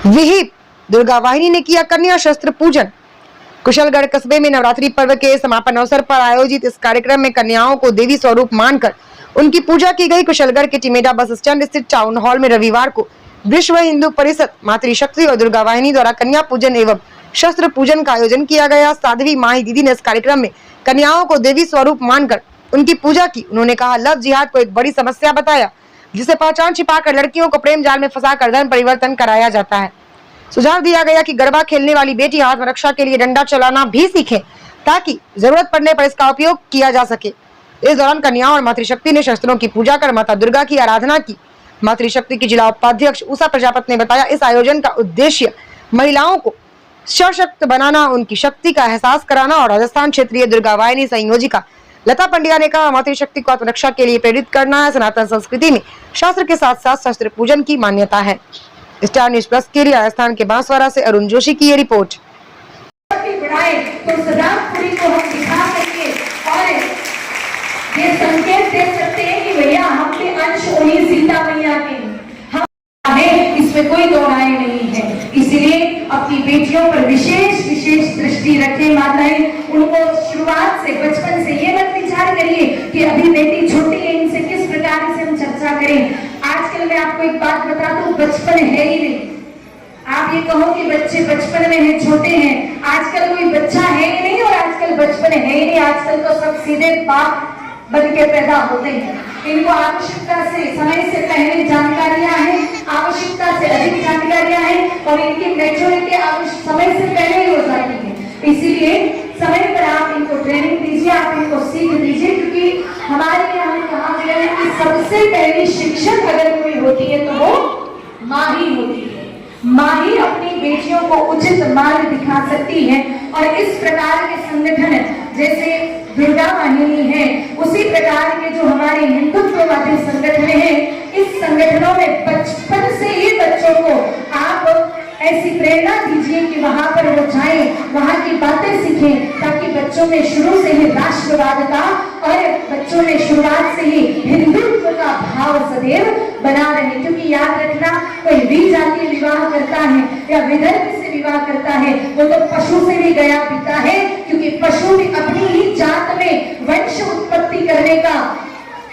विहिप दुर्गा वाहिनी ने किया कन्या शस्त्र पूजन। कुशलगढ़ कस्बे में नवरात्रि पर्व के समापन अवसर पर आयोजित इस कार्यक्रम में कन्याओं को देवी स्वरूप मानकर उनकी पूजा की गई। कुशलगढ़ के टिमेडा बस स्टैंड स्थित टाउन हॉल में रविवार को विश्व हिंदू परिषद मातृशक्ति और दुर्गा वाहिनी द्वारा कन्या पूजन एवं शस्त्र पूजन का आयोजन किया गया। साध्वी माही दीदी ने इस कार्यक्रम में कन्याओं को देवी स्वरूप मानकर उनकी पूजा की। उन्होंने कहा, लव जिहाद को एक बड़ी समस्या बताया, जिसे पहचान छिपाकर लड़कियों को प्रेम जाल में फंसाकर धर्म परिवर्तन कराया जाता है। सुझाव दिया गया कि गरबा खेलने वाली बेटी हाथ में रक्षा के लिए डंडा चलाना भी सीखे, ताकि जरूरत पड़ने पर इसका उपयोग किया जा सके। इस दौरान कन्याओं और मातृशक्ति ने शस्त्रों की पूजा कर माता दुर्गा की आराधना की। मातृशक्ति की जिला उपाध्यक्ष उषा प्रजापति ने बताया, इस आयोजन का उद्देश्य महिलाओं को सशक्त बनाना, उनकी शक्ति का एहसास कराना। और राजस्थान क्षेत्रीय दुर्गा वाहिनी संयोजिका लता पंड्या ने कहा, मातृशक्ति को आत्मरक्षा के लिए प्रेरित करना है। सनातन संस्कृति में शास्त्र के साथ साथ शस्त्र पूजन की मान्यता है। स्टार न्यूज प्लस के लिए राजस्थान के बांसवाड़ा से अरुण जोशी की ये रिपोर्ट। तो सदापुरी को हम दिखा करके और ये संकेत दे सकते हैं कि भैया हम भी अंश उन्हीं सीता मैया के हम हैं, इसमें कोई दो राय नहीं है। इसलिए अपनी बेटियों पर विशेष दृष्टि रखें माताएं। उनको शुरुआत से बचपन से ये मत विचार करिए कि अभी बेटी छोटी है, इनसे किस प्रकार से हम चर्चा करें। आजकल मैं आपको एक बात बता दूं, बचपन है ही नहीं। आप ये कहो कि बच्चे बचपन में हैं, छोटे हैं, आजकल कोई बच्चा है ही नहीं और आजकल बचपन है ही नहीं। आजकल तो सब सीधे बाप बन के पैदा होते हैं। इनको आवश्यकता से समय से पहले जानकारियां हैं, आवश्यकता से अधिक जानकारियां हैं और इनकी मैच्योरिटी समय से पहले ही हो जाती है। इसीलिए समय पर आप इनको ट्रेनिंग दीजिए, आप इनको सीख दीजिए, क्योंकि हमारे यहाँ कहा गया है कि सबसे पहली शिक्षक अगर कोई होती है तो वो माँ ही होती है। माँ ही अपनी बेटियों को उचित मार्ग दिखा सकती है। और इस प्रकार के संगठन जैसे दुर्गा वाहिनी है, उसी प्रकार के जो हमारे हिंदुत्ववादी संगठन है, इस संगठनों में बचपन से ही बच्चों को आप ऐसी प्रेरणा दीजिए कि वहां पर वो जाएं, वहां की बातें सीखें, ताकि बच्चों में शुरू से ही राष्ट्रवाद का और बच्चों में शुरुआत से ही हिंदुत्व का भाव सदैव बना रहे। क्योंकि याद रखना, कोई विजातीय विवाह करता है या विधर्म से विवाह करता है, वो तो पशु से भी गया पीता है, क्योंकि पशु भी अपनी ही जात में वंश उत्पत्ति करने का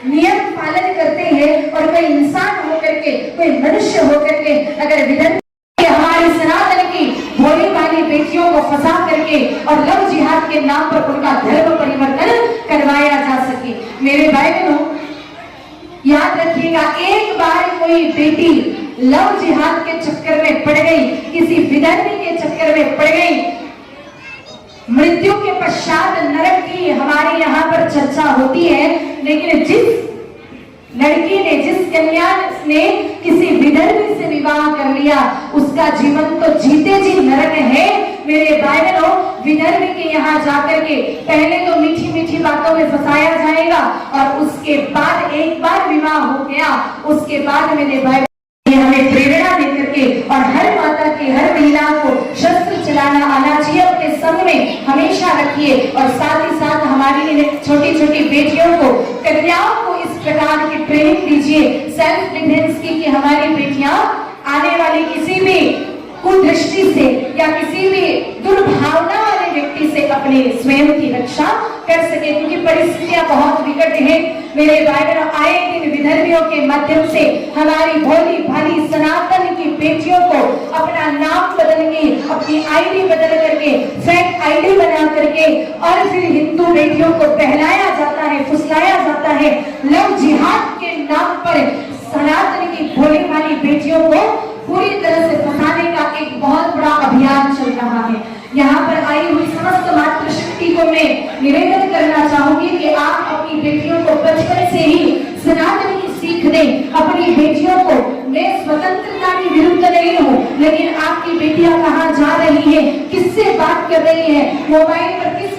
नियम पालन करते हैं। और कोई इंसान होकर के, कोई मनुष्य होकर के अगर विधर्म हमारी सनातन की भोली भाली बेटियों को फंसा करके और लव जिहाद के नाम पर उनका धर्म परिवर्तन करवाया जा सके। मेरे भाई बहनों, याद रखिएगा, एक बार कोई बेटी लव जिहाद के चक्कर में पड़ गई, किसी विधर्मी के चक्कर में पड़ गई, मृत्यु के पश्चात नरक की हमारे यहाँ पर चर्चा होती है। लेकिन जिस लड़की ने, जिस कन्या ने किसी विधर्मी से विवाह कर लिया, उसका जीवन तो जीते जी नरक है। मेरे भाई बहनों, विधर्मी के यहाँ जाकर के पहले तो मीठी मीठी बातों में फंसाया जाएगा और उसके बाद एक बार विवाह हो गया, उसके बाद मेरे भाई हमें प्रेरणा देकर के और हर माता की, हर महिला को शस्त्र चलाना आना चाहिए। अपने संग में हमेशा रखिए और साथ ही साथ हमारी छोटी छोटी बेटियों को, कन्याओं को इस प्रकार की ट्रेनिंग दीजिए सेल्फ डिफेंस की, कि हमारी बेटियां आने वाली किसी भी कुदृष्टि से या किसी भी दुर्भावना वाले व्यक्ति से अपने स्वयं की रक्षा कर सके, क्योंकि परिस्थितियां बहुत विकट है। मेरे भाई बहनों, आए दिन विधर्मियों के माध्यम से हमारी भोली भाली सनातन की बेटियों को अपना नाम बदल के, अपनी आईडी बदल करके, फेक आईडी बना करके और फिर हिंदू बेटियों को बहलाया जाता है, फुसलाया जाता है। लव जिहाद के नाम पर सनातन की भोली भाली बेटियों को पूरी तरह से फंसाने का एक बहुत बड़ा अभियान चल रहा है। यहाँ पर आई हुई समस्त मातृशक्ति को मैं निवेदन करना चाहूंगी कि आप अपनी बेटियों को बचपन से ही सनातन की सीख दें। अपनी बेटियों को, मैं स्वतंत्रता के विरुद्ध नहीं हूँ, लेकिन आपकी बेटियां कहाँ जा रही है, किससे बात कर रही है, मोबाइल पर किस